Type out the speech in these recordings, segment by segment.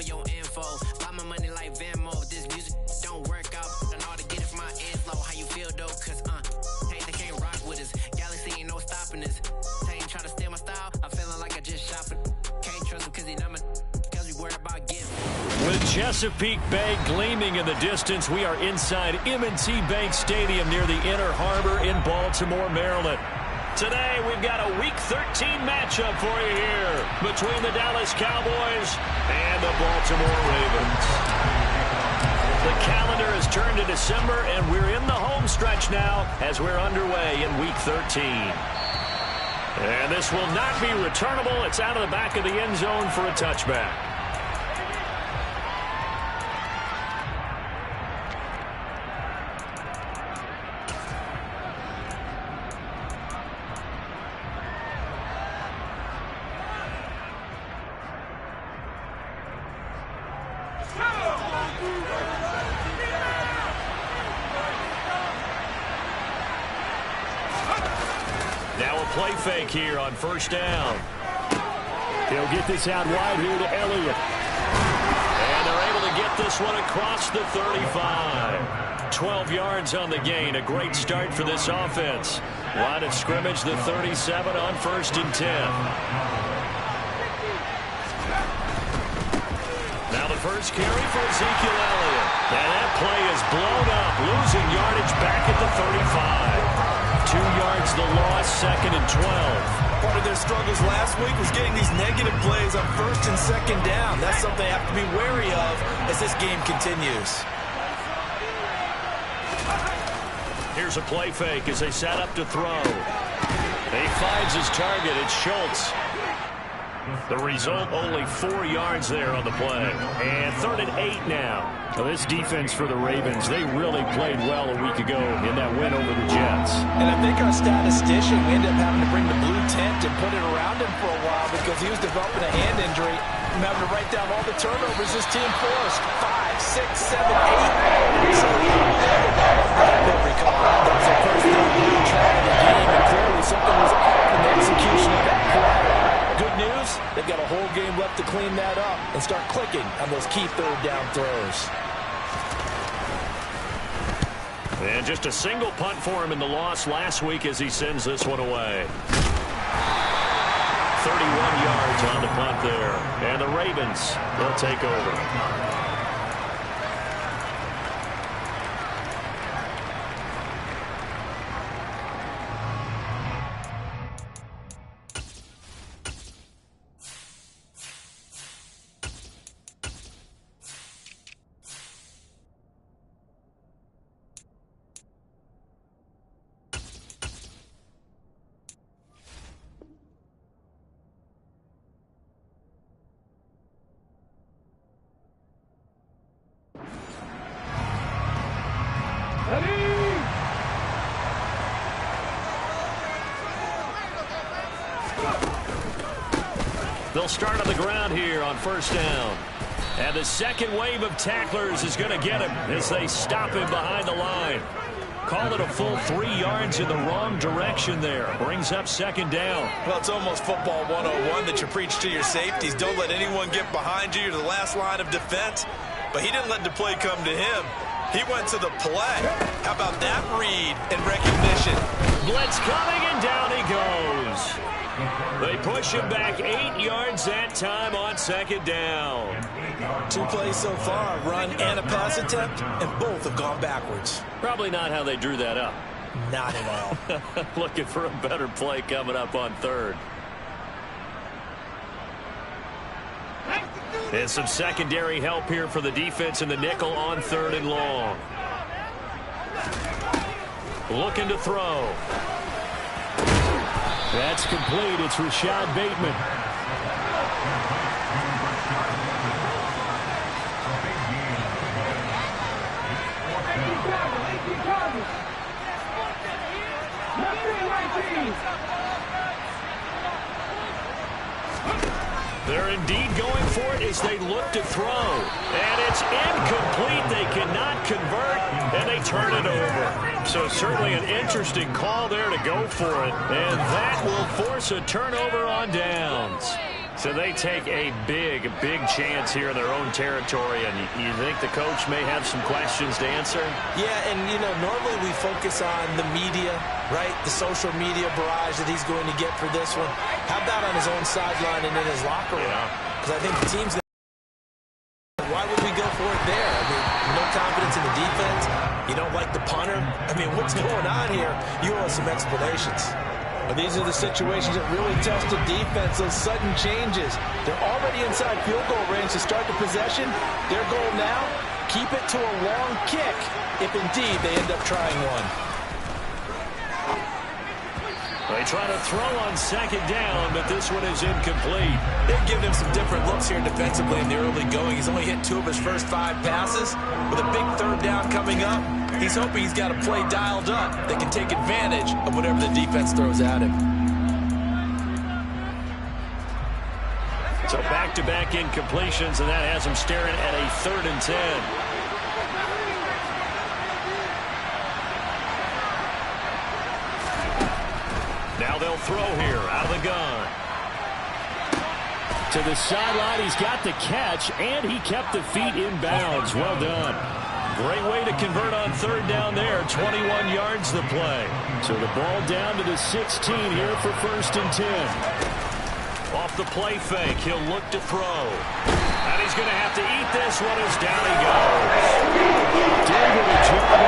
for your info. Buy my money like Venmo. This music don't work out. And all to get it from my inflow. How you feel though? Cause hey, they can't rock with us. Galaxy ain't no stopping us. They ain't trying to steal my style. I'm feeling like I just shot it. Can't trust him cause he not my cause we worried about getting. With Chesapeake Bay gleaming in the distance, we are inside M&T Bank Stadium near the Inner Harbor in Baltimore, Maryland. Today, we've got a Week 13 matchup for you here between the Dallas Cowboys and the Baltimore Ravens. The calendar has turned to December, and we're in the home stretch now as we're underway in Week 13. And this will not be returnable. It's out of the back of the end zone for a touchback. Now a play fake here on first down. He'll get this out wide here to Elliott. And they're able to get this one across the 35. 12 yards on the gain. A great start for this offense. Line of scrimmage, the 37 on 1st and 10. Now the first carry for Ezekiel Elliott. And that play is blown up, losing yardage back at the 35. 2 yards the loss, 2nd and 12. Part of their struggles last week was getting these negative plays on 1st and 2nd down. That's something they have to be wary of as this game continues. Here's a play fake as they set up to throw. He finds his target. It's Schultz. The result, only 4 yards there on the play. And 3rd and 8 now. Well, this defense for the Ravens, they really played well a week ago in that win over the Jets. And I think our statistician, we ended up having to bring the blue tent and put it around him for a while because he was developing a hand injury. I'm having to write down all the turnovers this team forced. 5, 6, 7, 8. So every couple. That was the first thing we tried in the game, and clearly something was off in the execution of that play. Good news, they've got a whole game left to clean that up and start clicking on those key 3rd down throws. And just a single punt for him in the loss last week as he sends this one away. 31 yards on the punt there. And the Ravens, they'll take over. They'll start on the ground here on 1st down. And the second wave of tacklers is going to get him as they stop him behind the line. Call it a full 3 yards in the wrong direction there. Brings up 2nd down. Well, it's almost football 101 that you preach to your safeties. Don't let anyone get behind you. You're the last line of defense. But he didn't let the play come to him. He went to the play. How about that read and recognition? Blitz coming, and down he goes. They push him back 8 yards that time on 2nd down. 2 plays so far, a run and a pass attempt, and both have gone backwards. Probably not how they drew that up. Not at all. Looking for a better play coming up on 3rd. And some secondary help here for the defense in the nickel on 3rd and long. Looking to throw. That's complete. It's Rashad Bateman. They're indeed going for it as they look to throw. And it's incomplete. They cannot convert, and they turn it over. So certainly an interesting call there to go for it. And that will force a turnover on downs. So they take a big chance here in their own territory, and you think the coach may have some questions to answer? Yeah, and, normally we focus on the media, right? The social media barrage that he's going to get for this one. How about on his own sideline and in his locker room? Because I think the team's... Why would we go for it there? I mean, no confidence in the defense. You don't like the punter. I mean, what's going on here? You owe us some explanations. Well, these are the situations that really test the defense, those sudden changes. They're already inside field goal range to start the possession. Their goal now, keep it to a long kick, if indeed they end up trying one. They try to throw on second down, but this one is incomplete. They've given him some different looks here defensively in the early going. He's only hit 2 of his first 5 passes. With a big third down coming up, he's hoping he's got a play dialed up that can take advantage of whatever the defense throws at him. So back-to-back incompletions, and that has him staring at a 3rd and 10. Now they'll throw here out of the gun. To the sideline, he's got the catch, and he kept the feet in bounds. Well done. Great way to convert on 3rd down there. 21 yards the play. So the ball down to the 16 here for 1st and 10. Off the play fake, he'll look to throw. And he's going to have to eat this one as down he goes. David Ojabo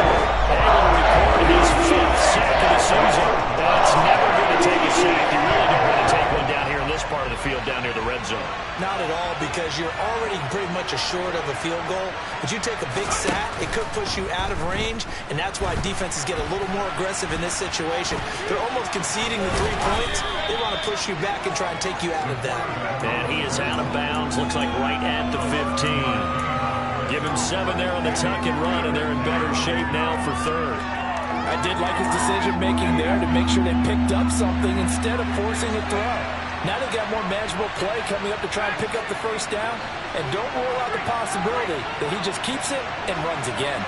able to record his 5th sack of the season. That's never going to take a sack. You really don't want to take one down here in this part of the field, down near the red zone. Not at all, because you're already pretty much assured of a field goal. But you take a big sack, it could push you out of range, and that's why defenses get a little more aggressive in this situation. They're almost conceding the 3 points. They want to push you back and try and take you out of that. And he is out of bounds, looks like right at the 15. Give him 7 there on the tuck and run, and they're in better shape now for 3rd. I did like his decision-making there to make sure they picked up something instead of forcing a throw. Now they've got more manageable play coming up to try and pick up the 1st down. And don't rule out the possibility that he just keeps it and runs again.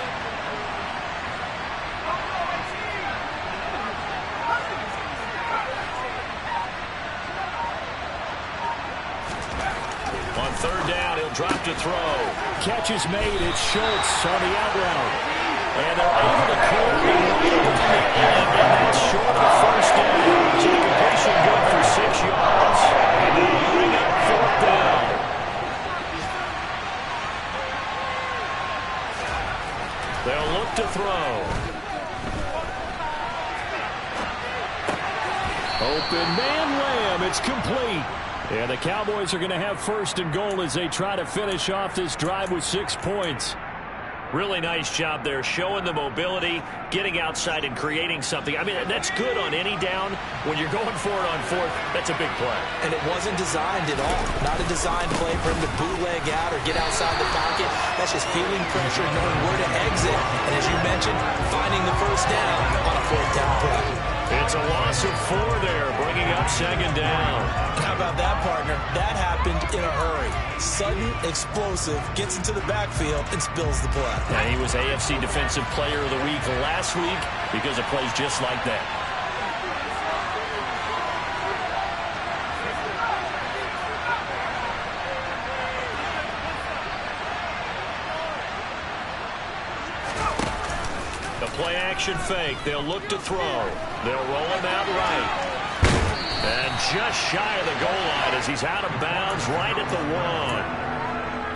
On 3rd down, he'll drop to throw. Catch is made. It's Schultz on the out route. And they're able to clear the end, and that's short of the 1st down. So the completion good for 6 yards. And they'll bring up 4th down. They'll look to throw. Open man Lamb. It's complete. And the Cowboys are going to have 1st and goal as they try to finish off this drive with 6 points. Really nice job there, showing the mobility, getting outside and creating something. I mean, that's good on any down. When you're going for it on 4th, that's a big play. And it wasn't designed at all. Not a designed play for him to bootleg out or get outside the pocket. That's just feeling pressure, knowing where to exit. And as you mentioned, finding the 1st down on a 4th down play. It's a loss of 4 there, bringing up 2nd down. How about that, partner? That happened in a hurry. Sudden, explosive, gets into the backfield, and spills the play. And he was AFC Defensive Player of the Week last week because of plays just like that. Play-action fake. They'll look to throw. They'll roll him out right. And just shy of the goal line as he's out of bounds right at the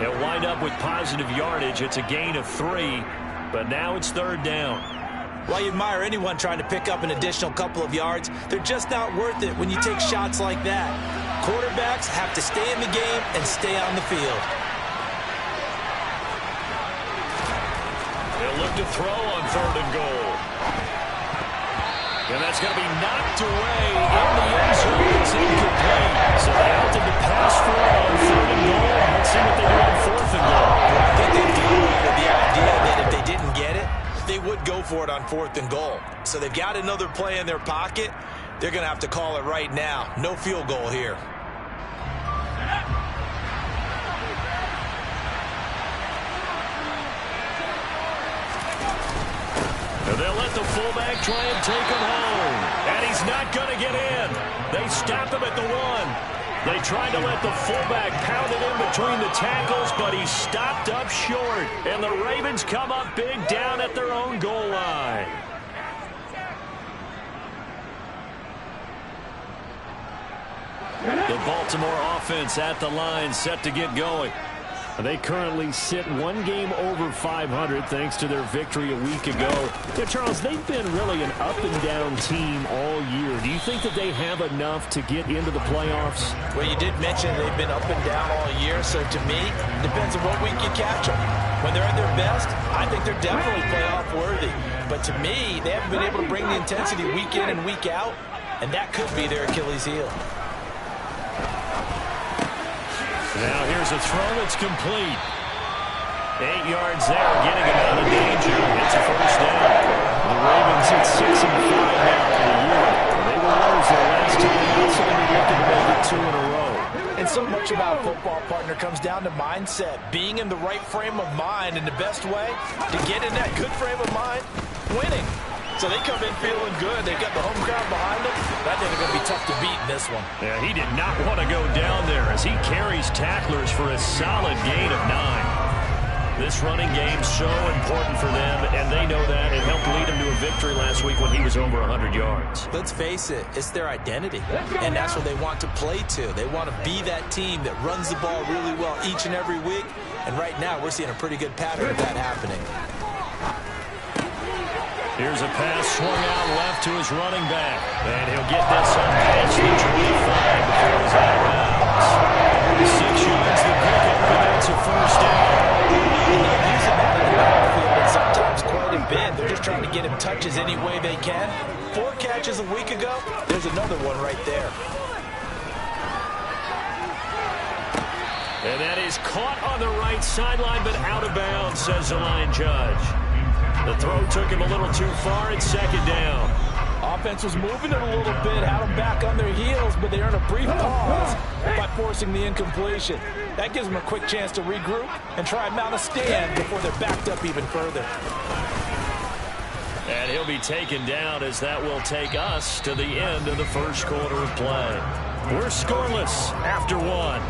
1. They'll wind up with positive yardage. It's a gain of 3, but now it's 3rd down. While you admire anyone trying to pick up an additional couple of yards, they're just not worth it when you take shots like that. Quarterbacks have to stay in the game and stay on the field. They'll look to throw on 3rd and goal. And that's going to be knocked away in the end zone. It's incomplete. So they opted to pass for it on 3rd and goal. Let's see what they do on 4th and goal. I think they've downloaded the idea that if they didn't get it, they would go for it on 4th and goal. So they've got another play in their pocket. They're going to have to call it right now. No field goal here. They'll let the fullback try and take him home. And he's not going to get in. They stop him at the 1. They tried to let the fullback pound it in between the tackles, but he stopped up short. And the Ravens come up big down at their own goal line. The Baltimore offense at the line, set to get going. They currently sit one game over 500 thanks to their victory a week ago. Yeah, Charles, they've been really an up-and-down team all year. Do you think that they have enough to get into the playoffs? Well, you did mention they've been up and down all year, so to me, it depends on what week you catch them. When they're at their best, I think they're definitely playoff worthy. But to me, they haven't been able to bring the intensity week in and week out, and that could be their Achilles heel. Now here's a throw that's complete. 8 yards there, getting him out of danger. It's a first down. The Ravens at 6-5 now for the year. They will lose their last two, so they'll be looking to make it 2 in a row. And so much about football, partner, comes down to mindset. Being in the right frame of mind, and the best way to get in that good frame of mind, winning. So they come in feeling good. They've got the home crowd behind them. I think they're going to be tough to beat in this one. Yeah, he did not want to go down there as he carries tacklers for a solid gain of 9. This running game's so important for them, and they know that. It helped lead him to a victory last week when he was over 100 yards. Let's face it, it's their identity, and that's what they want to play to. They want to be that team that runs the ball really well each and every week, and right now we're seeing a pretty good pattern of that happening. Here's a pass swung out left to his running back. And he'll get this on past the 25 before he's out of bounds. 6 yards the pickup, and that's a first down. And they're using that in the backfield, but sometimes quite a bit. They're just trying to get him touches any way they can. 4 catches a week ago. There's another one right there. And that is caught on the right sideline, but out of bounds, says the line judge. The throw took him a little too far. It's second down. Offense was moving it a little bit, had them back on their heels, but they earned a brief pause by forcing the incompletion. That gives them a quick chance to regroup and try and mount a stand before they're backed up even further. And he'll be taken down as that will take us to the end of the first quarter of play. We're scoreless after 1.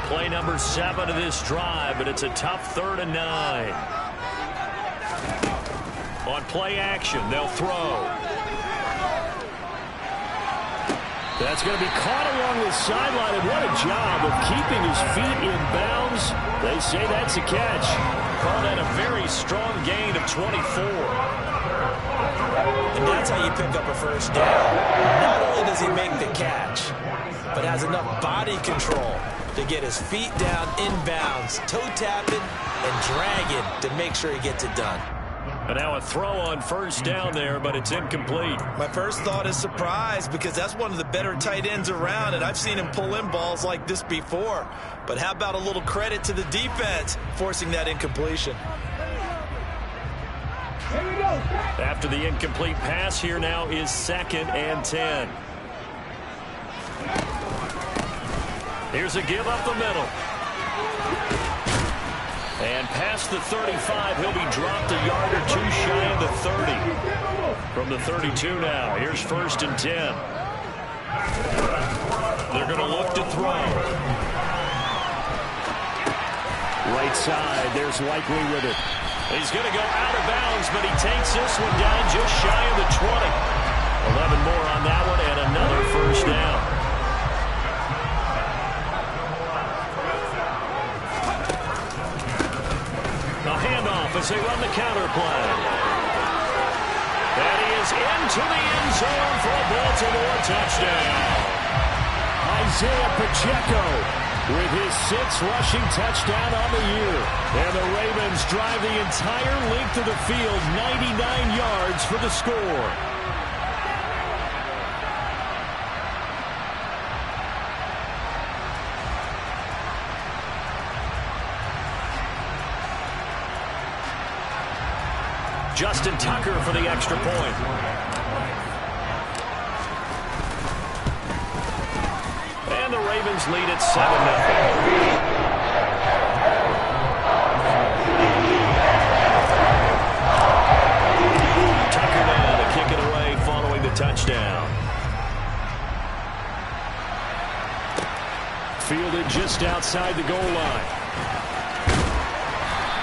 Play number 7 of this drive, but it's a tough 3rd and 9. On play action, they'll throw. That's going to be caught along the sideline, and what a job of keeping his feet in bounds. They say that's a catch. Call that a very strong gain of 24. And that's how you pick up a first down. Not only does he make the catch, but has enough body control to get his feet down inbounds, toe tapping and dragging to make sure he gets it done. And now a throw on first down there, but it's incomplete. My first thought is surprise, because that's one of the better tight ends around, and I've seen him pull in balls like this before. But how about a little credit to the defense forcing that incompletion? After the incomplete pass, here now is 2nd and 10. Here's a give up the middle. And past the 35, he'll be dropped a yard or 2 shy of the 30. From the 32 now, here's 1st and 10. They're going to look to throw. Right side, there's Likely with it. He's going to go out of bounds, but he takes this one down just shy of the 20. 11 more on that one, and another first down. As they run the counter play. That is into the end zone for a Baltimore touchdown. Isaiah Pacheco with his 6th rushing touchdown on the year. And the Ravens drive the entire length of the field, 99 yards for the score. Justin Tucker for the extra point. And the Ravens lead at 7-0. Touchdown. Fielded just outside the goal line.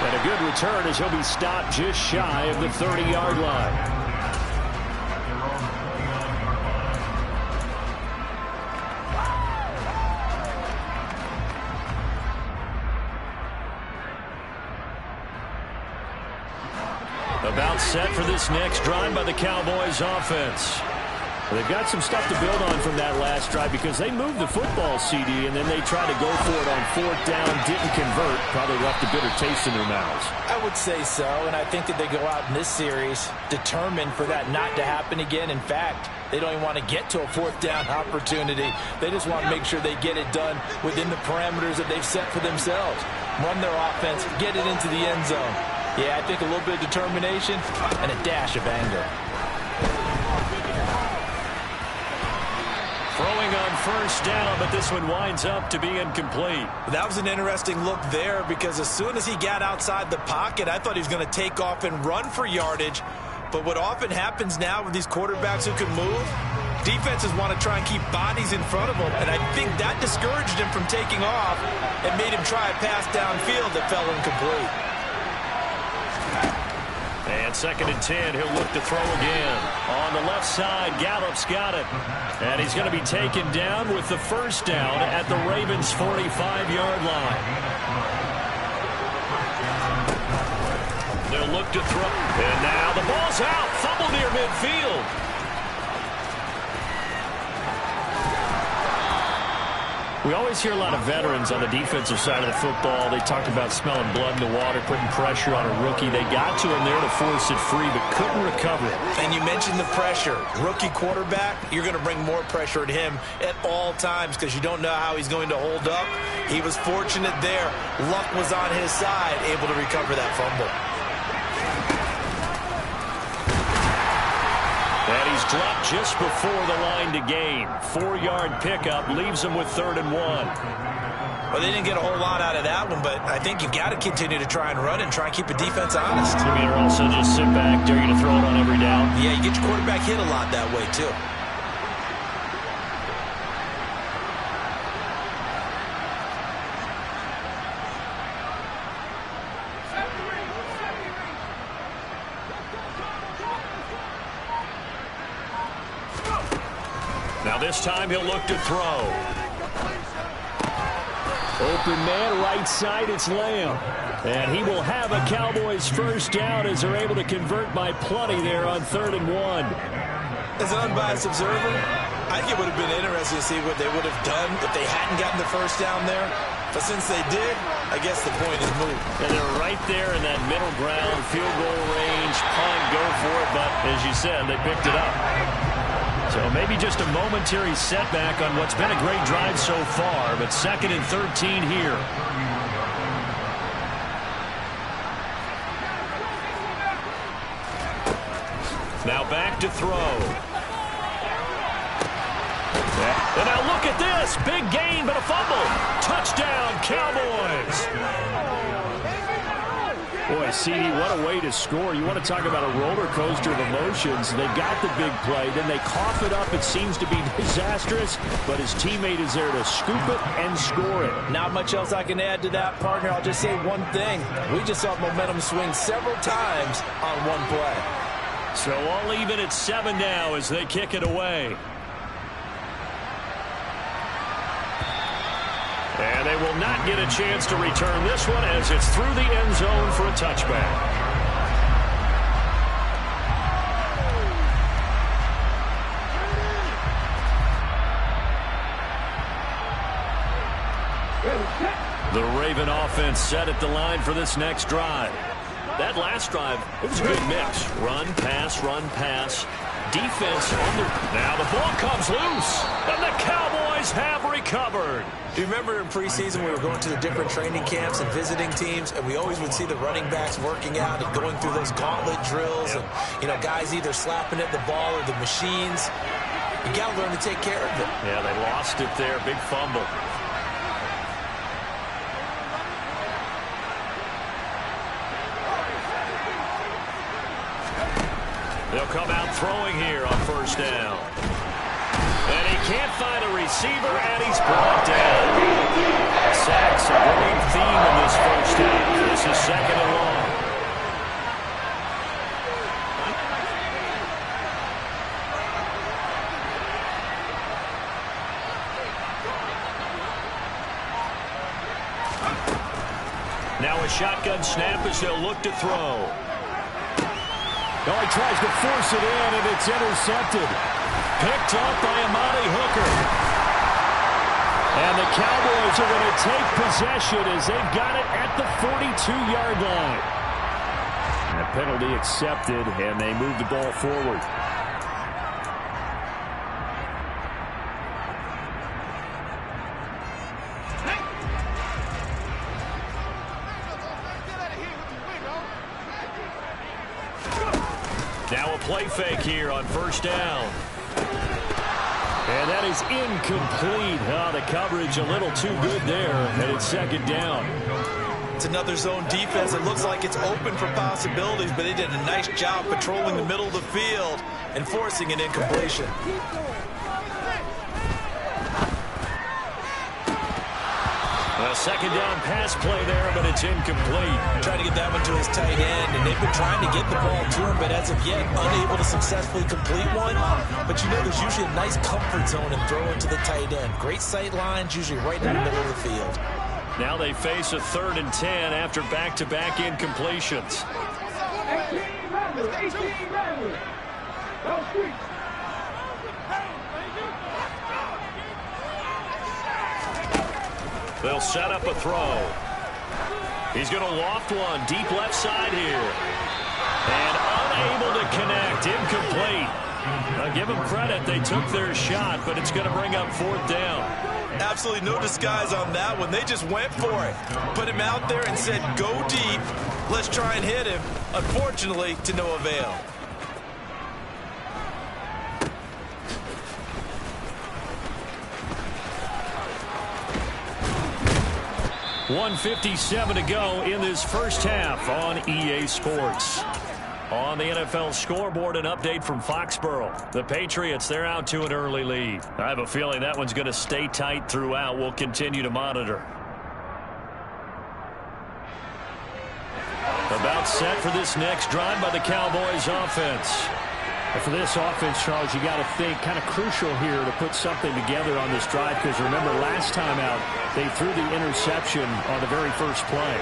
And a good return as he'll be stopped just shy of the 30-yard line. About set for this next drive by the Cowboys offense. They've got some stuff to build on from that last drive because they moved the football, CD, and then they tried to go for it on 4th down, didn't convert, probably left a bitter taste in their mouths. I would say so, and I think that they go out in this series determined for that not to happen again. In fact, they don't even want to get to a 4th down opportunity. They just want to make sure they get it done within the parameters that they've set for themselves. Run their offense, get it into the end zone. Yeah, I think a little bit of determination and a dash of anger. Throwing on 1st down, but this one winds up to be incomplete. That was an interesting look there because as soon as he got outside the pocket, I thought he was going to take off and run for yardage. But what often happens now with these quarterbacks who can move, defenses want to try and keep bodies in front of them, and I think that discouraged him from taking off and made him try a pass downfield that fell incomplete. And 2nd and 10, he'll look to throw again. On the left side, Gallup's got it. And he's going to be taken down with the 1st down at the Ravens' 45-yard line. They'll look to throw. And now the ball's out. Fumble near midfield. We always hear a lot of veterans on the defensive side of the football. They talked about smelling blood in the water, putting pressure on a rookie. They got to him there to force it free, but couldn't recover it. And you mentioned the pressure. Rookie quarterback, you're going to bring more pressure at him at all times because you don't know how he's going to hold up. He was fortunate there. Luck was on his side, able to recover that fumble. And he's dropped just before the line to gain. 4-yard pickup leaves him with 3rd and 1. Well, they didn't get a whole lot out of that one, but I think you've got to continue to try and run and try and keep the defense honest. You mean, or also just sit back, dare you to throw it on every down? Yeah, you get your quarterback hit a lot that way, too. Now this time he'll look to throw. Open man, right side, it's Lamb. And he will have a Cowboys 1st down as they're able to convert by plenty there on 3rd and 1. As an unbiased observer, I think it would have been interesting to see what they would have done if they hadn't gotten the 1st down there. But since they did, I guess the point is moved. And they're right there in that middle ground, field goal range, punt, go for it. But as you said, they picked it up. So maybe just a momentary setback on what's been a great drive so far, but 2nd and 13 here. Now back to throw. And now look at this. Big gain, but a fumble. Touchdown, Cowboys. Boy, CD, what a way to score. You want to talk about a roller coaster of emotions. They got the big play, then they cough it up. It seems to be disastrous, but his teammate is there to scoop it and score it. Not much else I can add to that, partner. I'll just say one thing. We just saw momentum swing several times on one play. So all even at 7 now as they kick it away. And they will not get a chance to return this one as it's through the end zone for a touchback. The Raven offense set at the line for this next drive. That last drive, it was a good mix. Run, pass. Defense on the... Now the ball comes loose, and the Cowboys have recovered. Do you remember in preseason we were going to the different training camps and visiting teams, and we always would see the running backs working out and going through those gauntlet drills, and, you know, guys either slapping at the ball or the machines. You got to learn to take care of it. Yeah, they lost it there. Big fumble. They'll come out throwing here on first down. And he can't find a receiver, and he's brought down. Sacks a great theme in this first half. This is second and long. Now a shotgun snap as they'll look to throw. Oh, he tries to force it in, and it's intercepted. Picked up by Amani Hooker. And the Cowboys are going to take possession as they've got it at the 42-yard line. And a penalty accepted, and they move the ball forward. Now a play fake here on first down. And that is incomplete. Oh, the coverage a little too good there, and it's second down. It's another zone defense. It looks like it's open for possibilities, but they did a nice job patrolling the middle of the field and forcing an incompletion. A second down pass play there, but it's incomplete. Trying to get that one to his tight end, and they've been trying to get the ball to him, but as of yet, unable to successfully complete one. But you know there's usually a nice comfort zone and throw it to the tight end. Great sight lines, usually right in the middle of the field. Now they face a 3rd and 10 after back-to-back incompletions. They'll set up a throw. He's going to loft one deep left side here. And unable to connect. Incomplete. Now give them credit. They took their shot, but it's going to bring up 4th down. Absolutely no disguise on that one. They just went for it. Put him out there and said, go deep. Let's try and hit him. Unfortunately, to no avail. 1:57 to go in this first half on EA Sports. On the NFL scoreboard, an update from Foxborough. The Patriots, they're out to an early lead. I have a feeling that one's going to stay tight throughout. We'll continue to monitor. About set for this next drive by the Cowboys offense. And for this offense, Charles, you got to think kind of crucial here to put something together on this drive, because remember last time out they threw the interception on the very first play.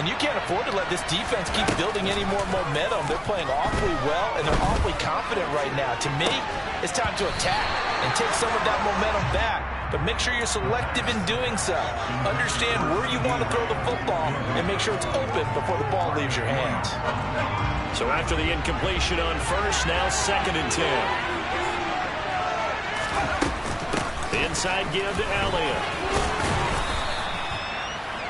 And you can't afford to let this defense keep building any more momentum. They're playing awfully well, and they're awfully confident right now. To me, it's time to attack and take some of that momentum back. But make sure you're selective in doing so. Understand where you want to throw the football and make sure it's open before the ball leaves your hands. So after the incompletion on first, now 2nd and 10. The inside give to Elliott.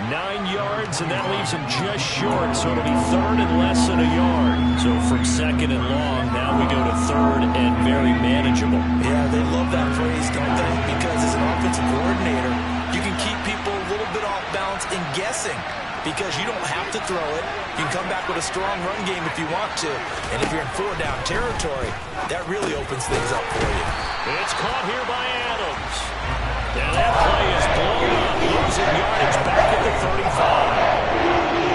9 yards, and that leaves him just short, so it'll be 3rd and less than a yard. So from 2nd and long, now we go to 3rd and very manageable. Yeah, they love that phrase, don't they? Because as an offensive coordinator, you can keep people a little bit off balance and guessing, because you don't have to throw it. You can come back with a strong run game if you want to. And if you're in 4-down territory, that really opens things up for you. It's caught here by Adams. And that play is blown up, losing yardage back at the 35.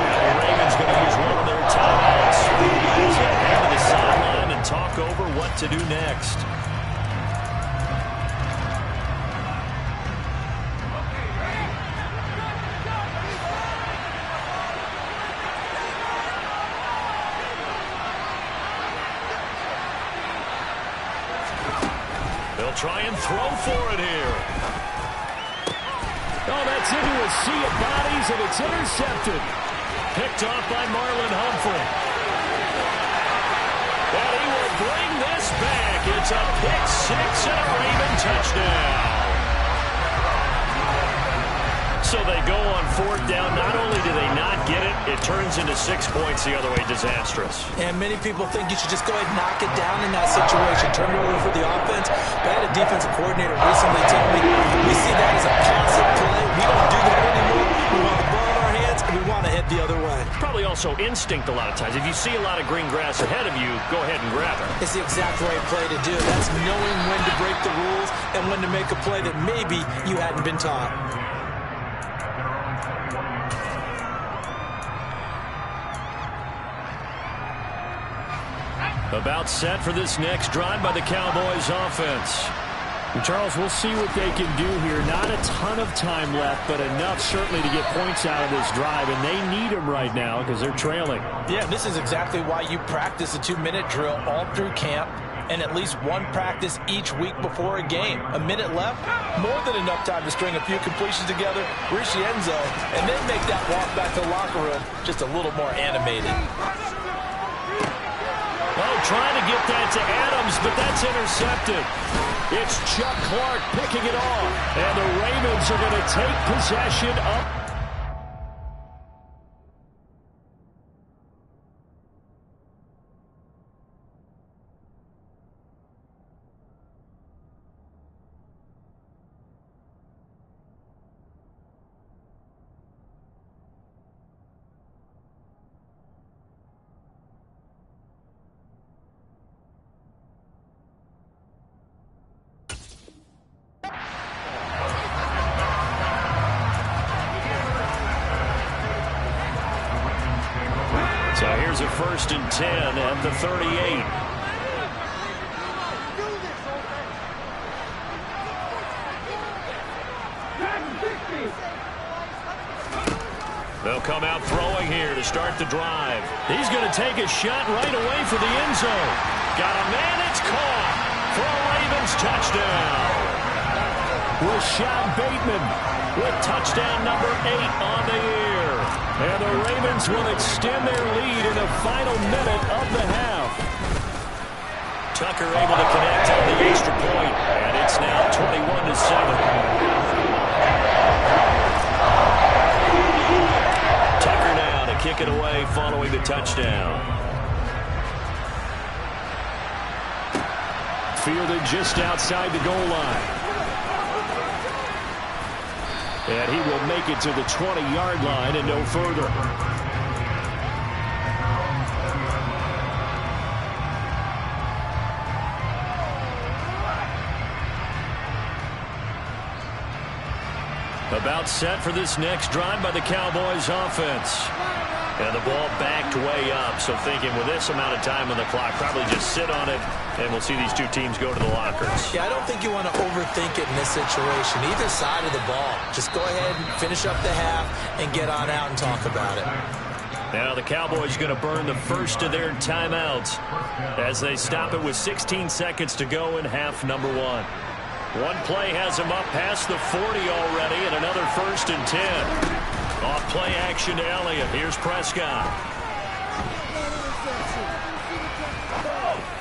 Now the Ravens going to use one of their timeouts. As they head to the sideline and talk over what to do next. They'll try and throw for it here. Oh, that's into a sea of bodies, and it's intercepted. Picked off by Marlon Humphrey. And he will bring this back. It's a pick six and a Raven touchdown. So they go on fourth down. Not only do they not get it, it turns into 6 points the other way. Disastrous. And many people think you should just go ahead and knock it down in that situation. Turn it over for the offense. But I had a defensive coordinator recently tell me we see that as a passive play. We don't do that anymore. We want the ball in our hands, and we want to head the other way. Probably also instinct a lot of times. If you see a lot of green grass ahead of you, go ahead and grab it. It's the exact right play to do. That's knowing when to break the rules and when to make a play that maybe you hadn't been taught. About set for this next drive by the Cowboys offense. And Charles, we'll see what they can do here. Not a ton of time left, but enough certainly to get points out of this drive, and they need them right now because they're trailing. Yeah, this is exactly why you practice a 2-minute drill all through camp and at least one practice each week before a game. A minute left, more than enough time to string a few completions together, reach the end zone, and then make that walk back to the locker room just a little more animated. Oh, trying to get that to Adams, but that's intercepted. It's Chuck Clark picking it off. And the Ravens are going to take possession up. So here's a 1st and 10 at the 38. They'll come out throwing here to start the drive. He's going to take a shot right away for the end zone. Got a man, it's caught for a Ravens touchdown. Rashad Bateman with touchdown number 8 on the year. And the Ravens will extend their lead in the final minute of the half. Tucker able to connect on the extra point, and it's now 21-7. Tucker now to kick it away following the touchdown. Fielded just outside the goal line. And he will make it to the 20-yard line and no further. About set for this next drive by the Cowboys offense. And the ball backed way up. So thinking with this amount of time on the clock, probably just sit on it, and we'll see these two teams go to the lockers. Yeah, I don't think you want to overthink it in this situation. Either side of the ball. Just go ahead and finish up the half and get on out and talk about it. Now the Cowboys going to burn the first of their timeouts as they stop it with 16 seconds to go in half number 1. One play has them up past the 40 already, and another 1st and 10. Off play action to Elliott. Here's Prescott.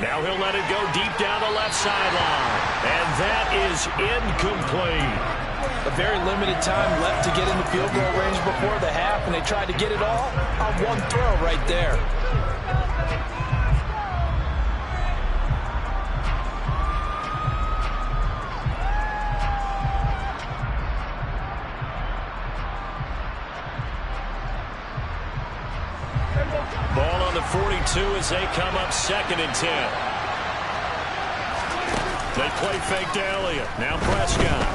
Now he'll let it go deep down the left sideline. And that is incomplete. A very limited time left to get in the field goal range before the half, and they tried to get it all on one throw right there. Ball on the 42 as they come up 2nd and 10. They play fake to Elliott. Now Prescott.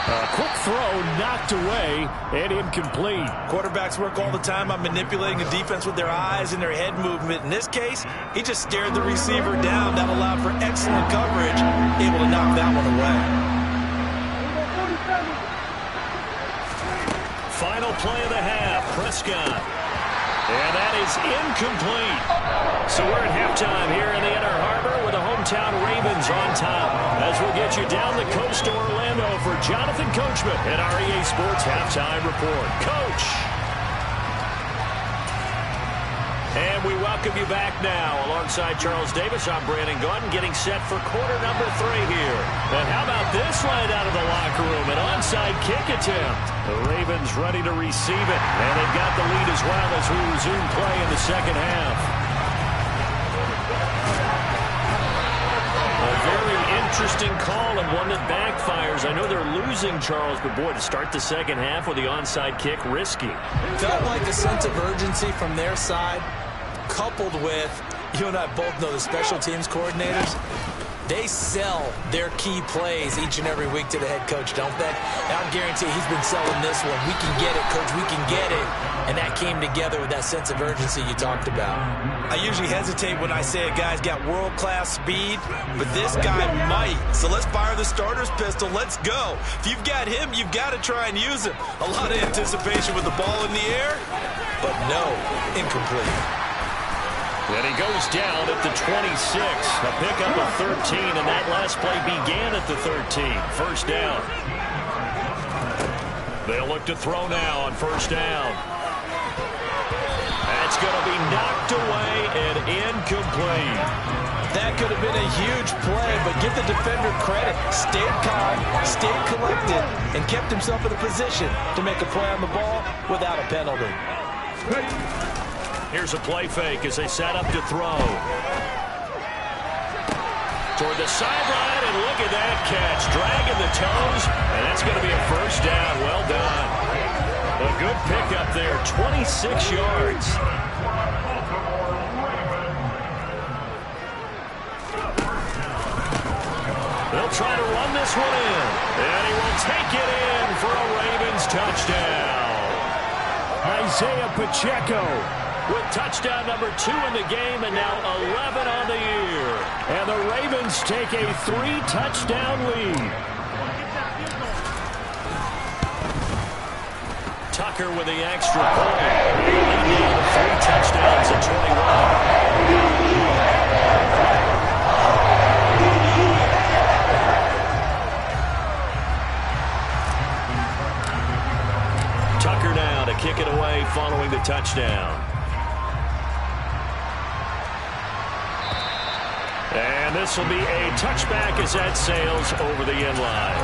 A quick throw knocked away and incomplete. Quarterbacks work all the time on manipulating the defense with their eyes and their head movement. In this case, he just stared the receiver down. That allowed for excellent coverage, able to knock that one away. Final play of the half, Prescott. And that is incomplete. So we're at halftime here in the Inner Harbor with the hometown Ravens on top. As we'll get you down the coast to Orlando for Jonathan Coachman at our EA Sports Halftime Report. Coach. And we welcome you back now. Alongside Charles Davis, I'm Brandon Gaudin, getting set for quarter number 3 here. And how about this right out of the locker room? An onside kick attempt. The Ravens ready to receive it. And they've got the lead as well as we resume play in the second half. A very interesting call and one that backfires. I know they're losing, Charles, but boy, to start the second half with the onside kick, risky. Felt like a sense of urgency from their side, coupled with, you and I both know the special teams coordinators, they sell their key plays each and every week to the head coach, don't they? And I'll guarantee he's been selling this one. We can get it, coach, we can get it. And that came together with that sense of urgency you talked about. I usually hesitate when I say a guy's got world-class speed, but this guy might. So let's fire the starter's pistol. Let's go. If you've got him, you've got to try and use him. A lot of anticipation with the ball in the air, but no, incomplete. And he goes down at the 26. A pickup of 13, and that last play began at the 13. First down. They'll look to throw now on first down. That's going to be knocked away and incomplete. That could have been a huge play, but give the defender credit. Stayed calm, stayed collected, and kept himself in a position to make a play on the ball without a penalty. Here's a play fake as they set up to throw. Toward the sideline, and look at that catch. Dragging the toes, and that's going to be a first down. Well done. A good pickup there, 26 yards. They'll try to run this one in, and he will take it in for a Ravens touchdown. Isaiah Pacheco with touchdown number 2 in the game, and now 11 on the year. And the Ravens take a 3-touchdown lead. Tucker with the extra point. He needed 3 touchdowns at 21. Tucker now to kick it away following the touchdown. And this will be a touchback as that sails over the end line.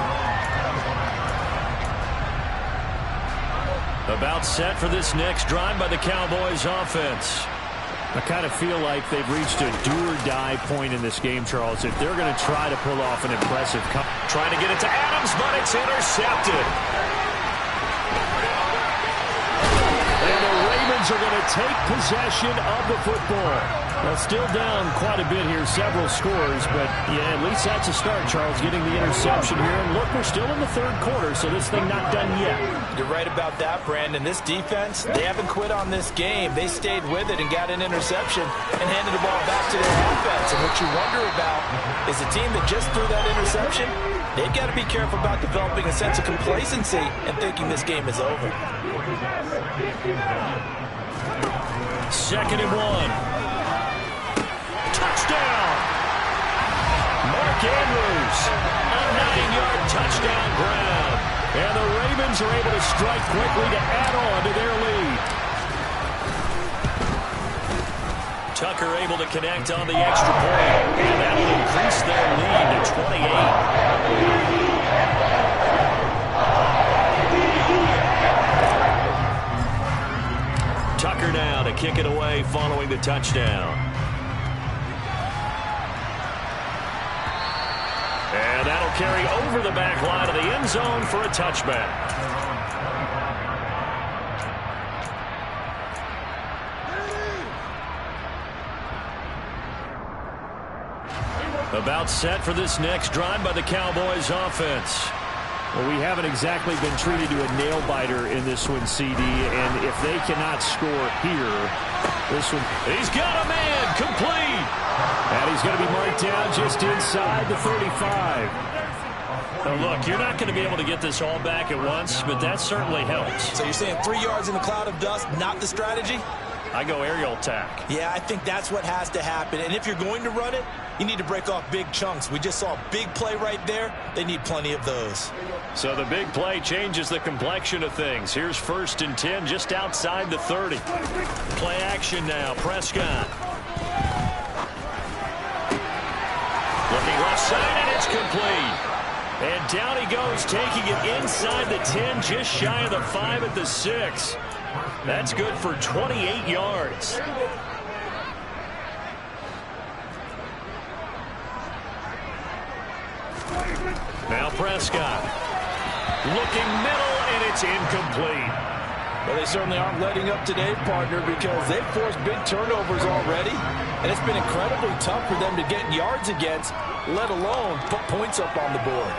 About set for this next drive by the Cowboys offense. I kind of feel like they've reached a do-or-die point in this game, Charles. If they're going to try to pull off an impressive trying to get it to Adams, but it's intercepted. And the Ravens are going to take possession of the football. Well, still down quite a bit here, several scores, but yeah, at least that's a start, Charles, getting the interception here. And look, we're still in the third quarter, so this thing not done yet. You're right about that, Brandon. This defense, they haven't quit on this game. They stayed with it and got an interception and handed the ball back to their offense. And what you wonder about is a team that just threw that interception, they've got to be careful about developing a sense of complacency and thinking this game is over. 2nd and 1. Touchdown! Mark Andrews, a 9-yard touchdown grab. And the Ravens are able to strike quickly to add on to their lead. Tucker able to connect on the extra point. And that will increase their lead to 28. Tucker now to kick it away following the touchdown. And that'll carry over the back line of the end zone for a touchback. About set for this next drive by the Cowboys offense. Well, we haven't exactly been treated to a nail-biter in this one, CD, and if they cannot score here, this one... He's got a man, complete! And he's going to be marked down just inside the 35. Now look, you're not going to be able to get this all back at once, but that certainly helps. So you're saying 3 yards in a cloud of dust, not the strategy? I go aerial attack. Yeah, I think that's what has to happen. And if you're going to run it, you need to break off big chunks. We just saw a big play right there. They need plenty of those. So the big play changes the complexion of things. Here's 1st and 10 just outside the 30. Play action now. Prescott. Looking left side, and it's complete. And down he goes, taking it inside the 10, just shy of the 5 at the 6. That's good for 28 yards. Now Prescott. Looking middle, and it's incomplete. Well, they certainly aren't letting up today, partner, because they've forced big turnovers already, and it's been incredibly tough for them to get yards against, let alone put points up on the board.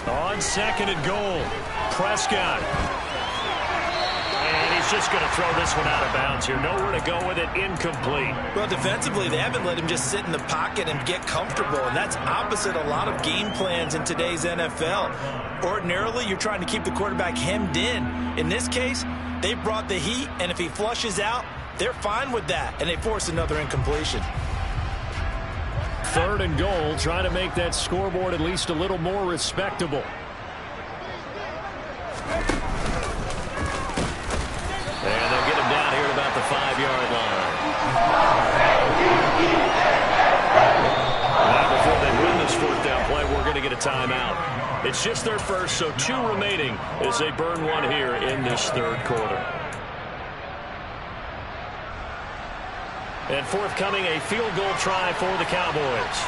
On 2nd and goal, Prescott. And he's just going to throw this one out of bounds here. Nowhere to go with it, incomplete. Well, defensively, they haven't let him just sit in the pocket and get comfortable, and that's opposite a lot of game plans in today's NFL. Ordinarily, you're trying to keep the quarterback hemmed in. In this case, they brought the heat, and if he flushes out, they're fine with that, and they force another incompletion. 3rd and goal, trying to make that scoreboard at least a little more respectable. And they'll get him down here at about the 5-yard line. Now, before they win this 4th down play, we're going to get a timeout. It's just their first, so 2 remaining as they burn one here in this 3rd quarter. And forthcoming, a field goal try for the Cowboys.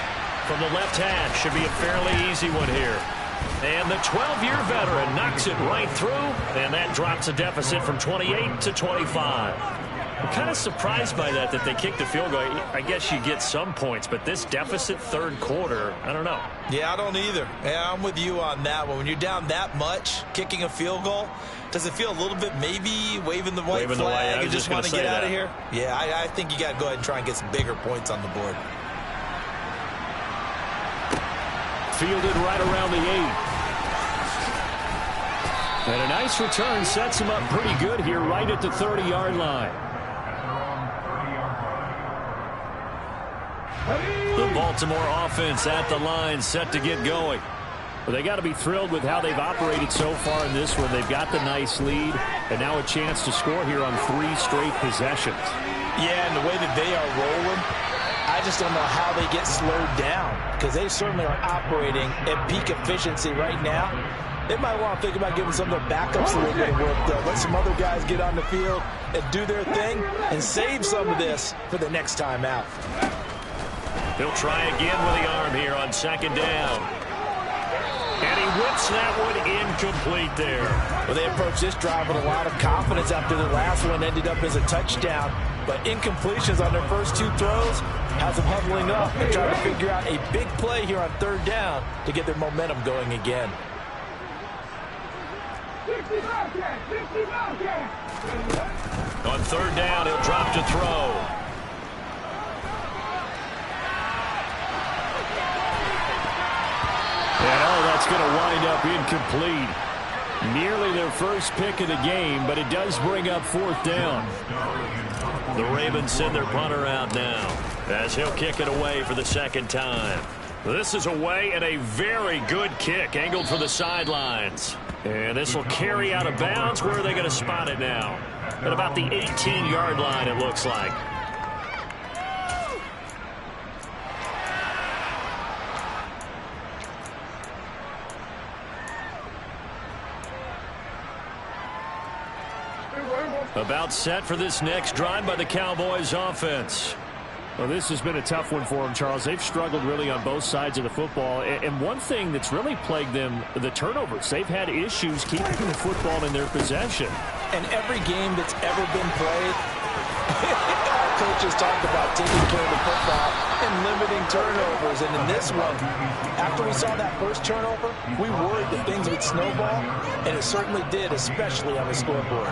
From the left hash, should be a fairly easy one here. And the 12-year veteran knocks it right through, and that drops a deficit from 28 to 25. I'm kind of surprised by that they kicked the field goal. I guess you get some points, but this deficit 3rd quarter, I don't know. Yeah, I don't either. Yeah, I'm with you on that one. When you're down that much, kicking a field goal, does it feel a little bit maybe waving the white flag and just want to get out of here? Yeah, I think you got to go ahead and try and get some bigger points on the board. Fielded right around the 8. And a nice return sets him up pretty good here right at the 30-yard line. The Baltimore offense at the line, set to get going. Well, they got to be thrilled with how they've operated so far in this one. They've got the nice lead, and now a chance to score here on 3 straight possessions. Yeah, and the way that they are rolling, I just don't know how they get slowed down, because they certainly are operating at peak efficiency right now. They might want to think about giving some of their backups a little bit of work, though. Let some other guys get on the field and do their thing and save some of this for the next time out. He'll try again with the arm here on 2nd down. And he whips that one incomplete there. Well, they approached this drive with a lot of confidence after the last one ended up as a touchdown. But incompletions on their first 2 throws has them huddling up and trying to figure out a big play here on 3rd down to get their momentum going again. On 3rd down, he'll drop to throw. And that's going to wind up incomplete. Nearly their first pick of the game, but it does bring up 4th down. The Ravens send their punter out now as he'll kick it away for the 2nd time. This is away and a very good kick angled for the sidelines. And this will carry out of bounds. Where are they going to spot it now? At about the 18-yard line, it looks like. About set for this next drive by the Cowboys offense. Well, this has been a tough one for them, Charles. They've struggled really on both sides of the football. And one thing that's really plagued them, the turnovers. They've had issues keeping the football in their possession. And every game that's ever been played, our coaches talked about taking care of the football and limiting turnovers. And in this one, after we saw that first turnover, we worried that things would snowball, and it certainly did, especially on the scoreboard.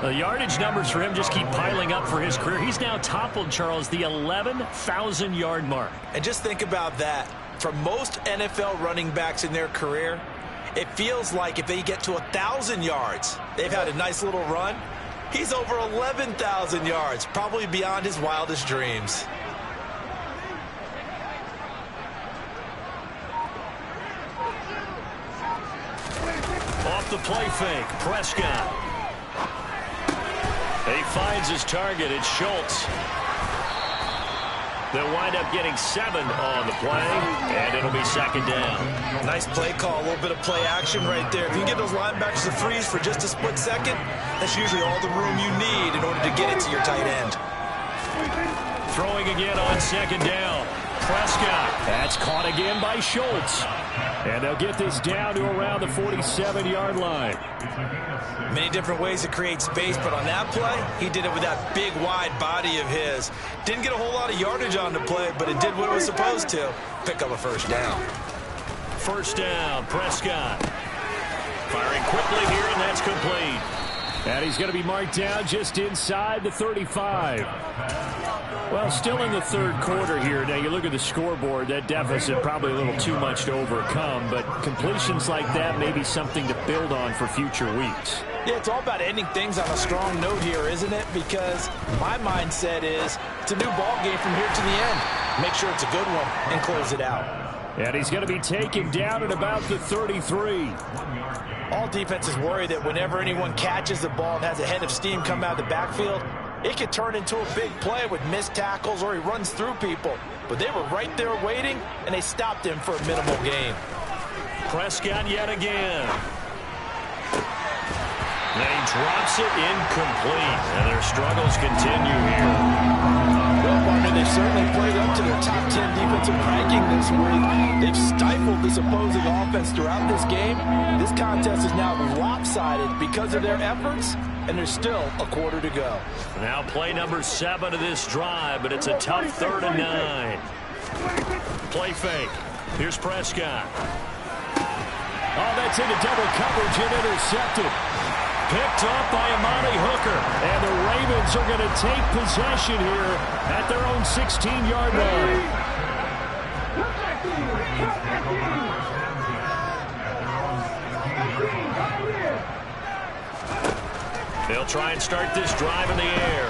The yardage numbers for him just keep piling up for his career. He's now toppled, Charles, the 11,000-yard mark. And just think about that. For most NFL running backs in their career, It feels like if they get to 1,000 yards, they've had a nice little run. He's over 11,000 yards, probably beyond his wildest dreams. Off the play fake, Prescott. He finds his target. It's Schultz. They'll wind up getting 7 on the play, and it'll be second down. Nice play call, a little bit of play action right there. If you can get those linebackers to freeze for just a split second, that's usually all the room you need in order to get it to your tight end. Throwing again on second down. Prescott. That's caught again by Schultz. And they'll get this down to around the 47-yard line. Many different ways to create space, but on that play, he did it with that big, wide body of his. Didn't get a whole lot of yardage on the play, but it did what it was supposed to. Pick up a first down. First down, Prescott. Firing quickly here, and that's complete. And he's going to be marked down just inside the 35. Well, still in the third quarter here. Now, you look at the scoreboard, that deficit probably a little too much to overcome, but completions like that may be something to build on for future weeks. Yeah, it's all about ending things on a strong note here, isn't it? Because my mindset is it's a new ball game from here to the end. Make sure it's a good one and close it out. And he's going to be taken down at about the 33. All defenses worry that whenever anyone catches the ball and has a head of steam come out of the backfield, it could turn into a big play with missed tackles or he runs through people. But they were right there waiting, and they stopped him for a minimal gain. Prescott yet again. And he drops it incomplete. And their struggles continue here. Well, partner, they've certainly played up to their top 10 defensive ranking this week. They've stifled this opposing offense throughout this game. This contest is now lopsided because of their efforts, and there's still a quarter to go. Now play number 7 of this drive, but it's a tough 3rd and 9. Play fake. Here's Prescott. Oh, that's into double coverage and intercepted. Picked off by Amani Hooker. And the Ravens are going to take possession here at their own 16-yard line. They'll try and start this drive in the air.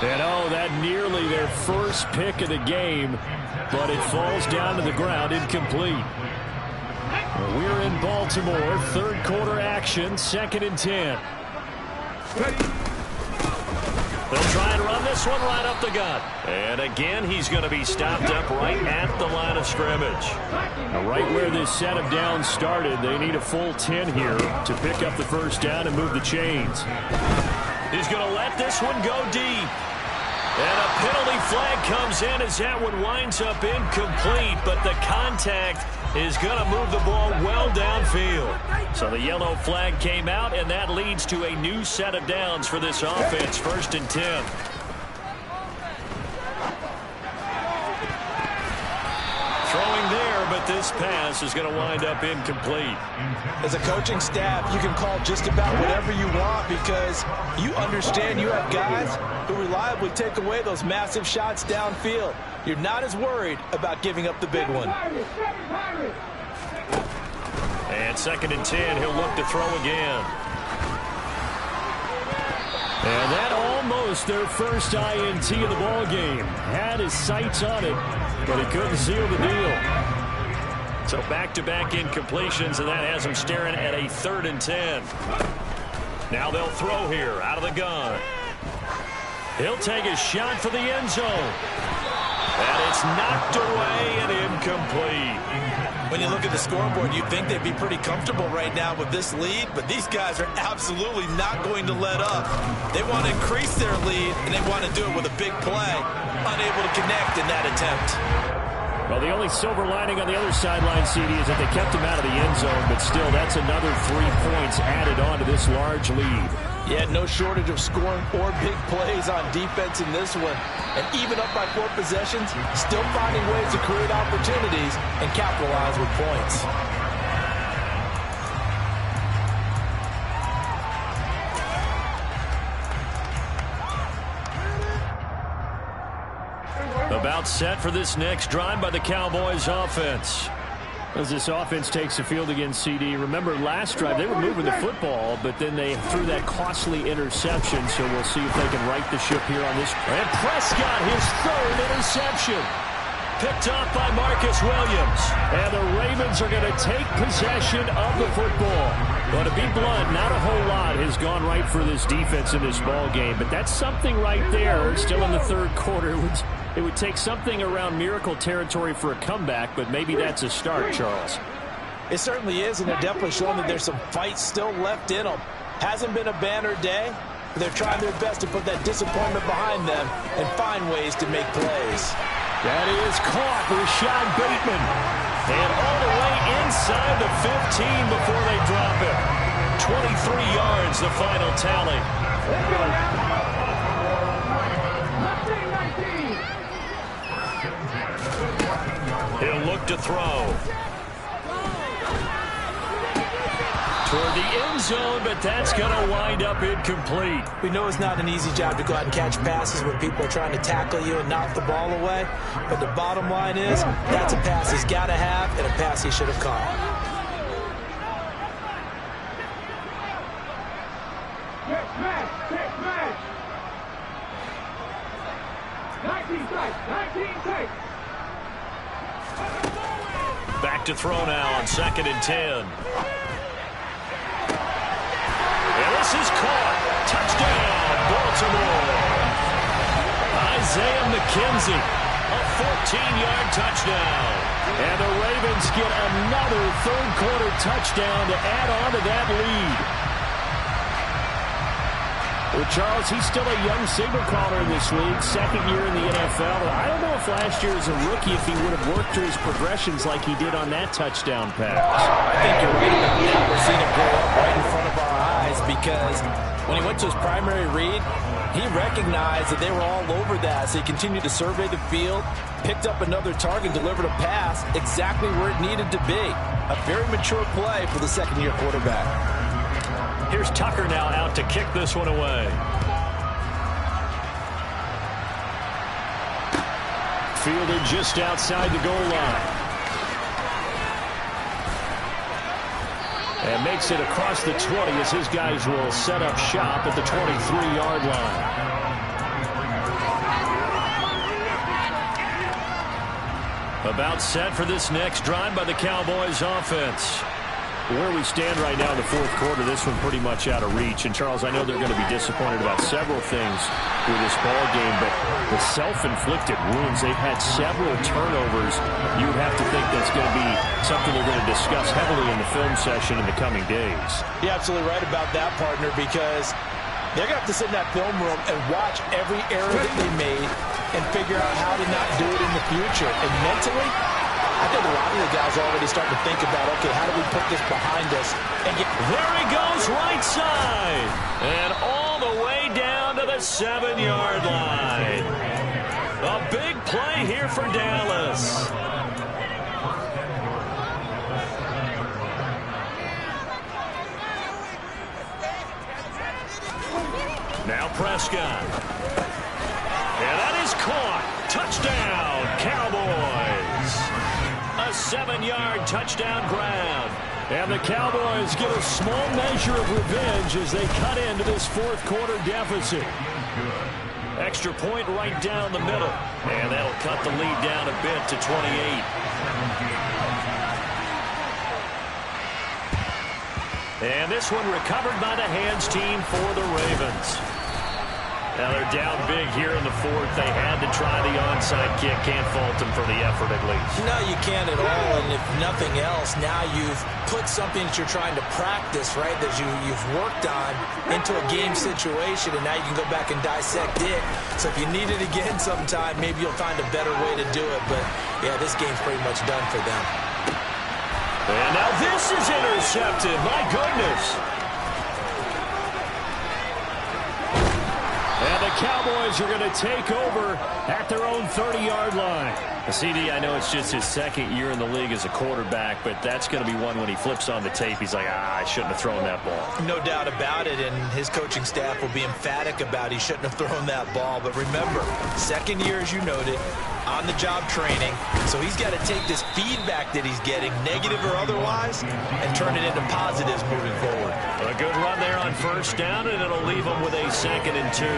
And oh, that nearly their first pick of the game, but it falls down to the ground incomplete. We're in Baltimore, third quarter action, 2nd and 10. They'll try and run this one right up the gut. And again, he's going to be stopped up right at the line of scrimmage. Now, right where this set of downs started, they need a full 10 here to pick up the first down and move the chains. He's going to let this one go deep. And a penalty flag comes in as that one winds up incomplete, but the contact is going to move the ball well downfield. So the yellow flag came out, and that leads to a new set of downs for this offense, 1st and 10. Throwing there, but this pass is going to wind up incomplete. As a coaching staff, you can call just about whatever you want because you understand you have guys who reliably take away those massive shots downfield. You're not as worried about giving up the big one. And 2nd and 10, he'll look to throw again. And that almost their first INT of the ball game. Had his sights on it, but he couldn't seal the deal. So back-to-back incompletions, and that has him staring at a 3rd and 10. Now they'll throw here out of the gun. He'll take a shot for the end zone. And it's knocked away and incomplete. When you look at the scoreboard, you'd think they'd be pretty comfortable right now with this lead, but these guys are absolutely not going to let up. They want to increase their lead, and they want to do it with a big play. Unable to connect in that attempt. Well, the only silver lining on the other sideline, CD, is that they kept him out of the end zone, but still, that's another 3 points added on to this large lead. Yeah, no shortage of scoring or big plays on defense in this one. And even up by 4 possessions, still finding ways to create opportunities and capitalize with points. About About set for this next drive by the Cowboys offense. As this offense takes the field against CD, remember last drive they were moving the football, but then they threw that costly interception, so we'll see if they can right the ship here on this. And Prescott, his third interception. Picked off by Marcus Williams. And the Ravens are going to take possession of the football. But to be blunt, not a whole lot has gone right for this defense in this ball game, but that's something right there. Still in the third quarter. It would take something around miracle territory for a comeback, but maybe that's a start, Charles. It certainly is, and they're definitely showing that there's some fight still left in them. Hasn't been a banner day, but they're trying their best to put that disappointment behind them and find ways to make plays. That is caught, Rashad Bateman. And all the way inside the 15 before they drop it. 23 yards, the final tally. Let's go now. He'll look to throw. Toward the end zone, but that's going to wind up incomplete. We know it's not an easy job to go out and catch passes when people are trying to tackle you and knock the ball away. But the bottom line is, that's a pass he's got to have and a pass he should have caught. Check smash, check smash. 19 takes, 19 takes. Back to throw now on 2nd and 10. And this is caught. Touchdown, Baltimore. Isaiah McKenzie, a 14-yard touchdown. And the Ravens get another third-quarter touchdown to add on to that lead. Well, Charles, he's still a young signal caller in this league, second year in the NFL. I don't know if last year as a rookie, if he would have worked through his progressions like he did on that touchdown pass. I think you're right about that. We're seeing it grow up right in front of our eyes because when he went to his primary read, he recognized that they were all over that. So he continued to survey the field, picked up another target, delivered a pass exactly where it needed to be. A very mature play for the second-year quarterback. Here's Tucker now out to kick this one away. Fielded just outside the goal line. And makes it across the 20 as his guys will set up shop at the 23-yard line. About set for this next drive by the Cowboys offense. Where we stand right now in the fourth quarter, this one pretty much out of reach. And, Charles, I know they're going to be disappointed about several things with this ball game, but the self-inflicted wounds, they've had several turnovers. You have to think that's going to be something they're going to discuss heavily in the film session in the coming days. You're absolutely right about that, partner, because they're going to have to sit in that film room and watch every error that they made and figure out how to not do it in the future. And mentally, I think a lot of the guys are already starting to think about, okay, how do we put this behind us? And get there he goes, right side. And all the way down to the 7-yard line. A big play here for Dallas. Now Prescott. And that is caught. Touchdown, Cowboys. A 7-yard touchdown grab. And the Cowboys get a small measure of revenge as they cut into this fourth quarter deficit. Extra point right down the middle. And that'll cut the lead down a bit to 28. And this one recovered by the hands team for the Ravens. Now they're down big here in the fourth. They had to try the onside kick. Can't fault them for the effort at least. No, you can't at all. And if nothing else, now you've put something that you're trying to practice, right, that you've worked on into a game situation, and now you can go back and dissect it. So if you need it again sometime, maybe you'll find a better way to do it. But, yeah, this game's pretty much done for them. And now this is intercepted. My goodness. And the Cowboys are going to take over at their own 30-yard line. CD, I know it's just his second year in the league as a quarterback, but that's going to be one when he flips on the tape. He's like, I shouldn't have thrown that ball. No doubt about it, and his coaching staff will be emphatic about he shouldn't have thrown that ball. But remember, second year, as you noted, on-the-job training, so he's got to take this feedback that he's getting, negative or otherwise, and turn it into positives moving forward. A good run there on first down, and it'll leave him with a 2nd and 2.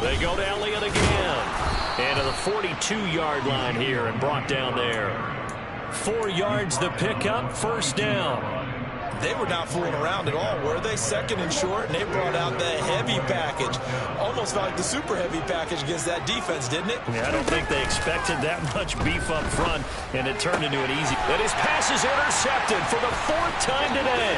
They go to Elliott again. And to the 42-yard line here and brought down there. 4 yards the pickup, first down. They were not fooling around at all, were they? 2nd and short, and they brought out the heavy package. Almost felt like the super heavy package against that defense, didn't it? Yeah, I don't think they expected that much beef up front, and it turned into an easy. And his pass is intercepted for the 4th time today.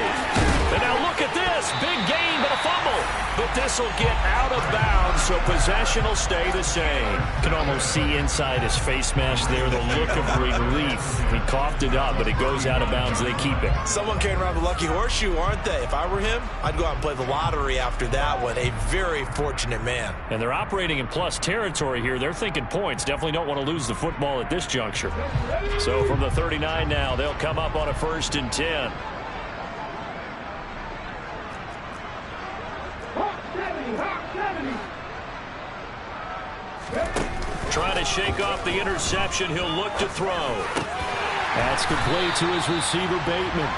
And now look at this. Big gain, but a fumble. But this will get out of bounds, so possession will stay the same. You can almost see inside his face mask there the look of relief. He coughed it up, but it goes out of bounds. They keep it. Someone came around the lucky horseshoe, aren't they? If I were him, I'd go out and play the lottery after that one. A very fortunate man. And they're operating in plus territory here. They're thinking points. Definitely don't want to lose the football at this juncture. So from the 39 now, they'll come up on a 1st and 10. Trying to shake off the interception. He'll look to throw. That's complete to his receiver, Bateman.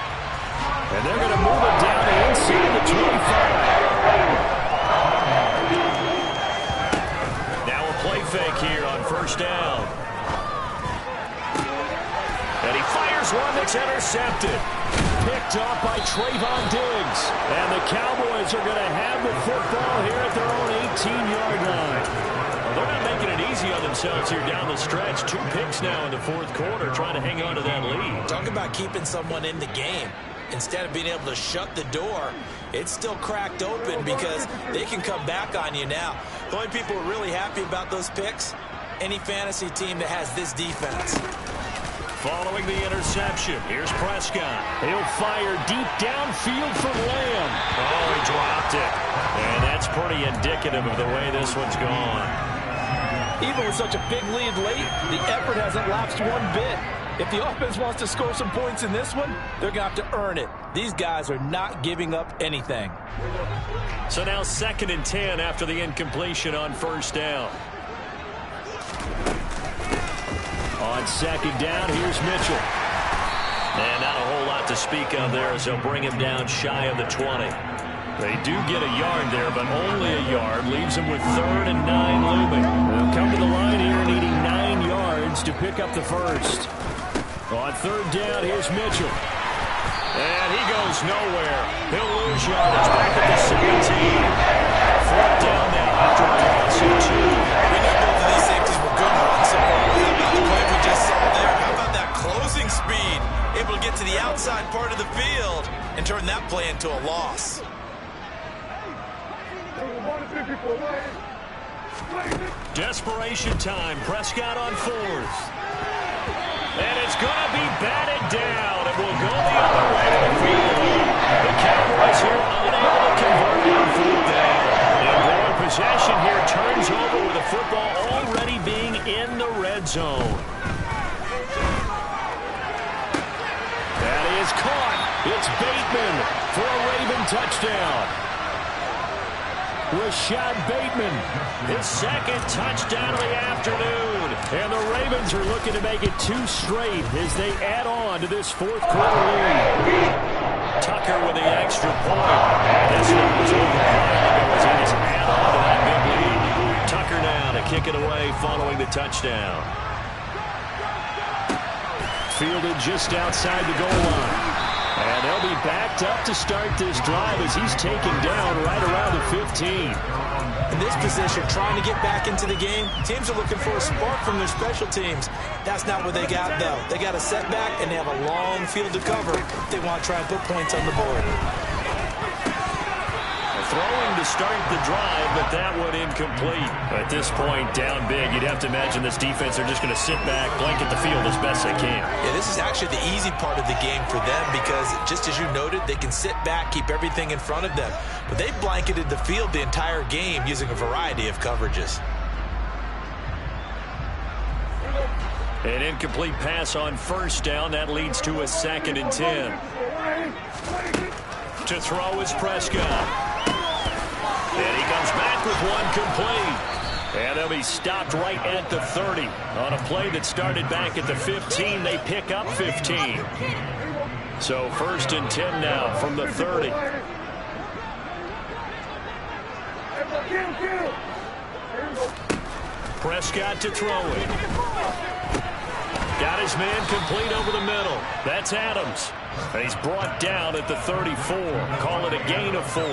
And they're going to move it down to inside the 25. Now a play fake here on first down. And he fires one that's intercepted. Picked off by Trayvon Diggs. And the Cowboys are going to have the football here at their own 18-yard line. They're not making it easy on themselves here down the stretch. 2 picks now in the 4th quarter, trying to hang on to that lead. Talk about keeping someone in the game. Instead of being able to shut the door, it's still cracked open because they can come back on you now. The only people who are really happy about those picks, any fantasy team that has this defense. Following the interception, here's Prescott. He'll fire deep downfield for Lamb. Oh, he dropped it. And that's pretty indicative of the way this one's gone. Even with such a big lead late, the effort hasn't lapsed one bit. If the offense wants to score some points in this one, they're going to have to earn it. These guys are not giving up anything. So now 2nd and 10 after the incompletion on first down. On 2nd down, here's Mitchell. And not a whole lot to speak of there as they'll bring him down shy of the 20. They do get a yard there, but only a yard. Leaves them with 3rd and 9 looming. They'll come to the line here needing 9 yards to pick up the first. On 3rd down, here's Mitchell. And he goes nowhere. He'll lose yardage back at the 17. 4th down now after a loss of 2. We know both of these safeties were good ones. So how about the play we just saw there? How about that closing speed? Able to get to the outside part of the field and turn that play into a loss. Desperation time. Prescott on 4th. And it's going to be batted down. It will go the other way to the field. The Cowboys here unable to convert on 4th down. And their possession here turns over with the football already being in the red zone. That is caught. It's Bateman for a Raven touchdown. Rashad Bateman, his 2nd touchdown of the afternoon. And the Ravens are looking to make it 2 straight as they add on to this 4th quarter lead. Tucker with the extra point. And this one was over 5 ago as they just add on to that big lead. Tucker now to kick it away following the touchdown. Fielded just outside the goal line. And they'll be backed up to start this drive as he's taken down right around the 15. In this position, trying to get back into the game, teams are looking for a spark from their special teams. That's not what they got, though. They got a setback, and they have a long field to cover if they want to try and put points on the board. Throwing to start the drive, but that one incomplete. At this point, down big, you'd have to imagine this defense are just going to sit back, blanket the field as best they can. Yeah, this is actually the easy part of the game for them because, just as you noted, they can sit back, keep everything in front of them. But they've blanketed the field the entire game using a variety of coverages. An incomplete pass on first down. That leads to a 2nd and 10. To throw is Prescott. And he comes back with one complete. And they'll be stopped right at the 30. On a play that started back at the 15, they pick up 15. So 1st and 10 now from the 30. Prescott to throw it. Got his man complete over the middle. That's Adams. And he's brought down at the 34. Call it a gain of 4.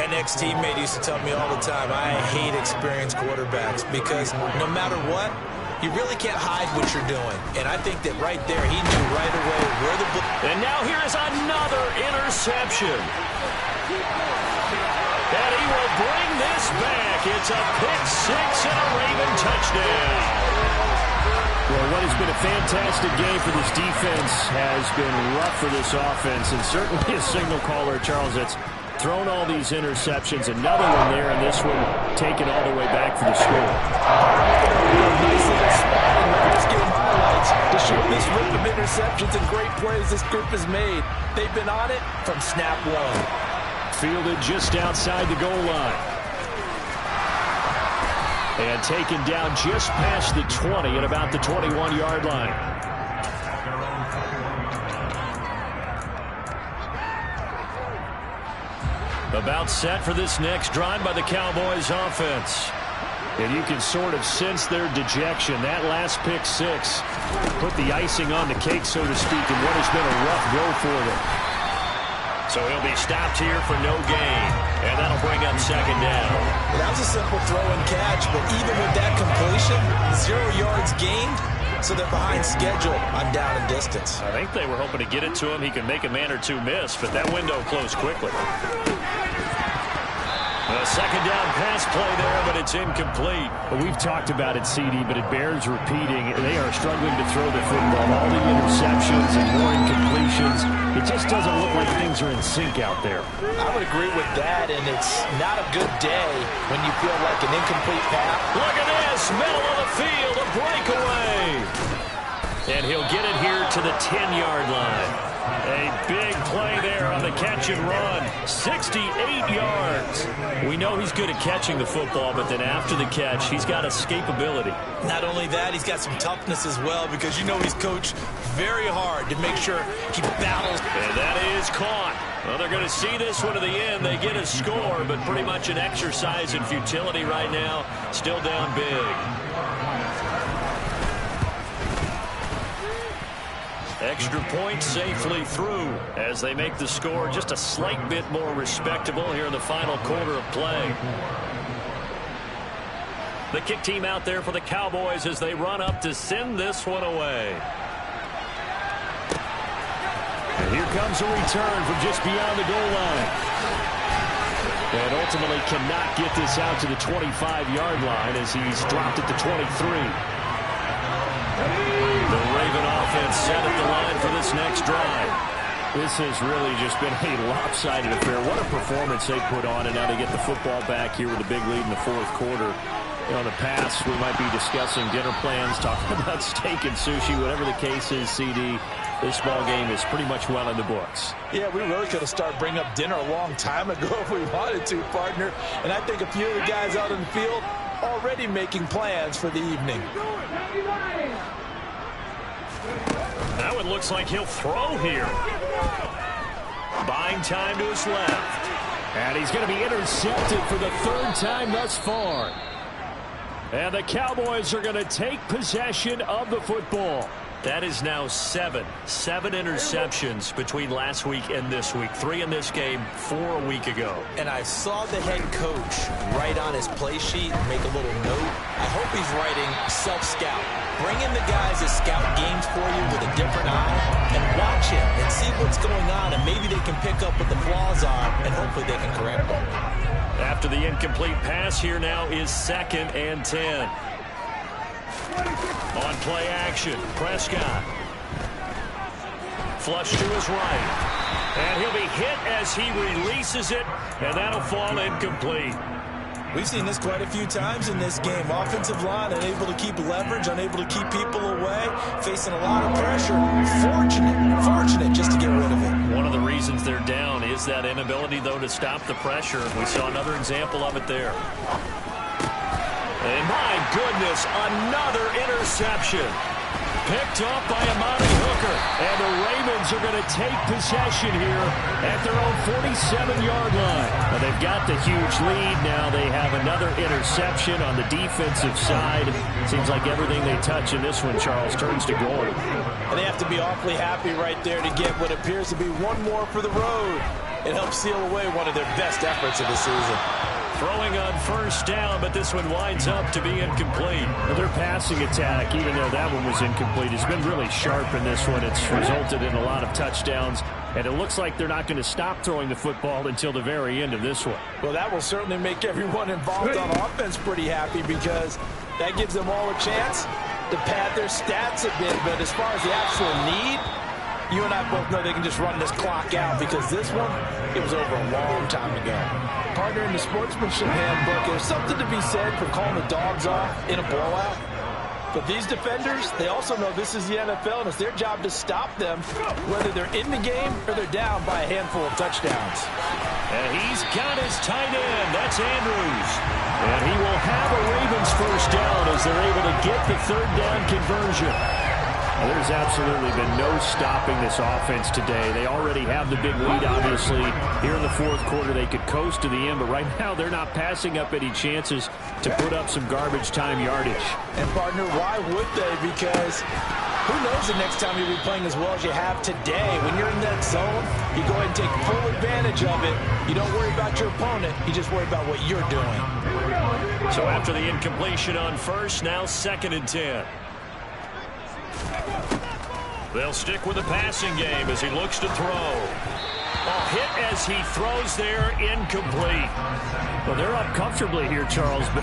An ex-teammate used to tell me all the time, I hate experienced quarterbacks because no matter what, you really can't hide what you're doing. And I think that right there, he knew right away where the ball... And now here's another interception. And he will bring this back. It's a pick-6 and a Raven touchdown. Well, what has been a fantastic game for this defense has been rough for this offense, and certainly a signal caller, Charles, that's thrown all these interceptions. Another one there, and this one taken all the way back for the score. Nice little spot, and let's give them highlights to show this rip of interceptions and great plays this group has made. They've been on it from snap one. Fielded just outside the goal line. And taken down just past the 20 at about the 21-yard line. About set for this next drive by the Cowboys offense. And you can sort of sense their dejection. That last pick-6 put the icing on the cake, so to speak, in what has been a rough go for them. So he'll be stopped here for no gain. And that'll bring up 2nd down. Well, that was a simple throw and catch, but even with that completion, 0 yards gained, so they're behind schedule on down and distance. I think they were hoping to get it to him. He could make a man or two miss, but that window closed quickly. A 2nd down pass play there, but it's incomplete. Well, we've talked about it, CD, but it bears repeating. They are struggling to throw the football. All the interceptions and more incompletions. It just doesn't look like things are in sync out there. I would agree with that, and it's not a good day when you feel like an incomplete pass. Look at this, middle of the field, a breakaway. And he'll get it here to the 10-yard line. A big play there on the catch and run. 68 yards. We know he's good at catching the football, but then after the catch, he's got escapability. Not only that, he's got some toughness as well because you know he's coached very hard to make sure he battles. And that is caught. Well, they're going to see this one to the end. They get a score, but pretty much an exercise in futility right now. Still down big. Extra point safely through as they make the score just a slight bit more respectable here in the final quarter of play. The kick team out there for the Cowboys as they run up to send this one away. And here comes a return from just beyond the goal line. And ultimately cannot get this out to the 25-yard line as he's dropped at the 23. The Raven offense set at the line for this next drive. This has really just been a lopsided affair. What a performance they put on, and now they get the football back here with a big lead in the 4th quarter. You know, in the past, we might be discussing dinner plans, talking about steak and sushi, whatever the case is, CD. This ball game is pretty much well in the books. Yeah, we really could have started bringing up dinner a long time ago if we wanted to, partner. And I think a few of the guys out in the field already making plans for the evening. Now it looks like he'll throw here. Buying time to his left. And he's going to be intercepted for the 3rd time thus far. And the Cowboys are going to take possession of the football. That is now 7 interceptions between last week and this week. 3 in this game, 4 a week ago. And I saw the head coach write on his play sheet and make a little note. I hope he's writing self-scout. Bring in the guys that scout games for you with a different eye and watch him and see what's going on, and maybe they can pick up what the flaws are, and hopefully they can correct them. After the incomplete pass, here now is 2nd and 10. On play action, Prescott. Flush to his right. And he'll be hit as he releases it, and that'll fall incomplete. We've seen this quite a few times in this game. Offensive line unable to keep leverage, unable to keep people away, facing a lot of pressure. Fortunate just to get rid of it. One of the reasons they're down is that inability, though, to stop the pressure. We saw another example of it there. And my goodness, another interception. Picked off by Amani Hooker. And the Ravens are going to take possession here at their own 47-yard line. Well, they've got the huge lead. Now they have another interception on the defensive side. Seems like everything they touch in this one, Charles, turns to gold. And they have to be awfully happy right there to get what appears to be one more for the road. It helps seal away one of their best efforts of the season. Throwing on first down, but this one winds up to be incomplete. Well, their passing attack, even though that one was incomplete, has been really sharp in this one. It's resulted in a lot of touchdowns, and it looks like they're not going to stop throwing the football until the very end of this one. Well, that will certainly make everyone involved on offense pretty happy, because that gives them all a chance to pad their stats a bit. But as far as the actual need, you and I both know they can just run this clock out, because this one, it was over a long time ago. Partner, in the sportsmanship handbook, there's something to be said for calling the dogs off in a blowout. But these defenders, they also know this is the NFL, and it's their job to stop them, whether they're in the game or they're down by a handful of touchdowns. And he's got his tight end. That's Andrews. And he will have a Ravens first down as they're able to get the third down conversion. There's absolutely been no stopping this offense today. They already have the big lead, obviously. Here in the fourth quarter, they could coast to the end, but right now they're not passing up any chances to put up some garbage time yardage. And, partner, why would they? Because who knows the next time you'll be playing as well as you have today. When you're in that zone, you go ahead and take full advantage of it. You don't worry about your opponent. You just worry about what you're doing. So after the incompletion on first, now 2nd and 10. They'll stick with the passing game as he looks to throw. Hit as he throws there, incomplete. Well, they're up comfortably here, Charles, but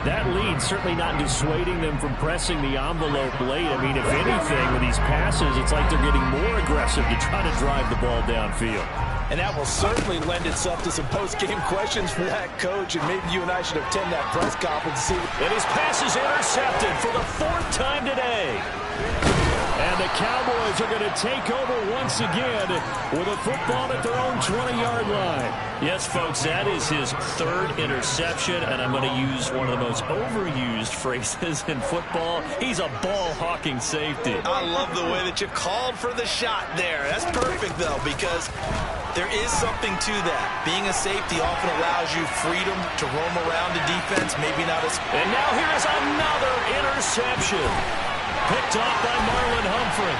that lead certainly not dissuading them from pressing the envelope late. I mean, if anything, with these passes, it's like they're getting more aggressive to try to drive the ball downfield. And that will certainly lend itself to some post-game questions for that coach, and maybe you and I should attend that press conference and see. And his pass is intercepted for the 4th time today. And the Cowboys are going to take over once again with a football at their own 20-yard line. Yes, folks, that is his 3rd interception, and I'm going to use one of the most overused phrases in football. He's a ball-hawking safety. I love the way that you called for the shot there. That's perfect, though, because there is something to that. Being a safety often allows you freedom to roam around the defense, maybe not as... And now here is another interception. Picked off by Marlon Humphrey.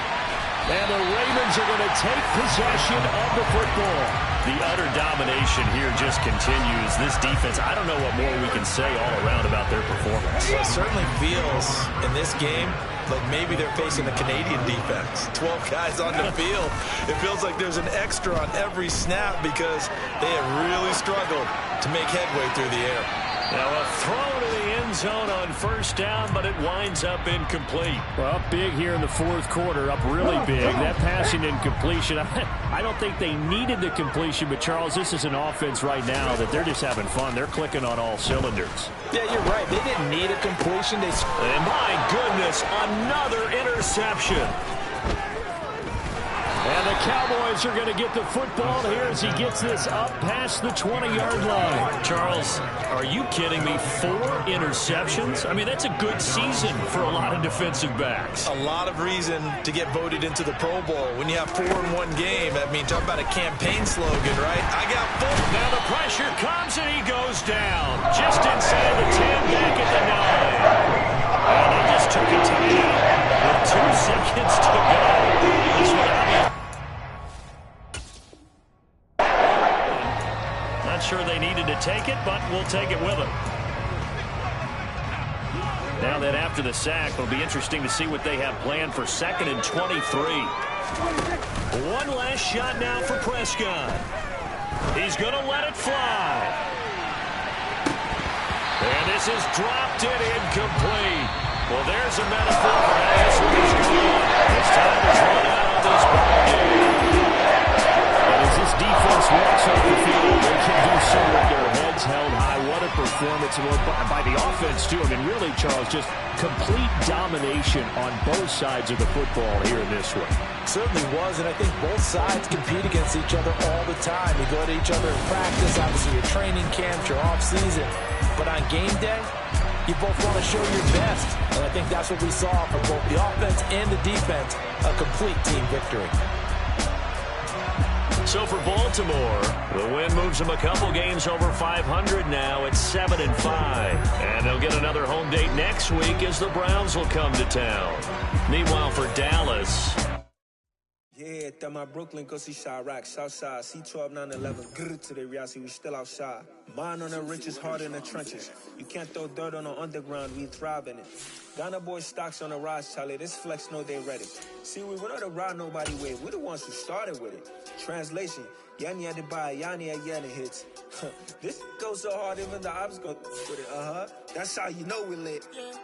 And the Ravens are going to take possession of the football. The utter domination here just continues. This defense, I don't know what more we can say all around about their performance. It certainly feels in this game like maybe they're facing the Canadian defense. 12 guys on the field. It feels like there's an extra on every snap because they have really struggled to make headway through the air. Now a throw to the end zone on first down, but it winds up incomplete. Well, up big here in the fourth quarter, up really big. That passing incompletion, I don't think they needed the completion, but Charles, this is an offense right now that they're just having fun. They're clicking on all cylinders. Yeah, you're right. They didn't need a completion. And my goodness, another interception. And the Cowboys are going to get the football here as he gets this up past the 20-yard line. Charles, are you kidding me? 4 interceptions? I mean, that's a good season for a lot of defensive backs. A lot of reason to get voted into the Pro Bowl. When you have 4 in one game, I mean, talk about a campaign slogan, right? I got 4. Now the pressure comes and he goes down. Just inside the 10, back at the 9. And they just took a timeout with 2 seconds to go. This one, not sure they needed to take it, but we'll take it with them. Now that after the sack, it'll be interesting to see what they have planned for 2nd and 23. One last shot now for Prescott. He's going to let it fly. And this is dropped in incomplete. Well, there's a metaphor for how this one is going. His time is run out on this ball game. And as this defense walks off the field, they can do so with their heads held high. What a performance by the offense, too. I mean, really, Charles, just complete domination on both sides of the football here in this one. Certainly was, and I think both sides compete against each other all the time. You go to each other in practice, obviously your training camps, your off-season. But on game day, you both want to show your best. And I think that's what we saw from both the offense and the defense, a complete team victory. So for Baltimore, the win moves them a couple games over 500 now at 7-5. And they'll get another home date next week as the Browns will come to town. Meanwhile, for Dallas, yeah, that my Brooklyn, go see Chirac, Southside, C12, 911, good to the reality, we still outside. Mine on the riches, hard in the trenches. You can't throw dirt on the underground, we thrive in it. Ghana boys stocks on the rise, Charlie, this flex know they ready. See, we were not to ride nobody with, we're the ones who started with it. Translation, Yanni had to buy, Yanni had Yanni hits. This goes so hard, even the ops go with it, That's how you know we lit.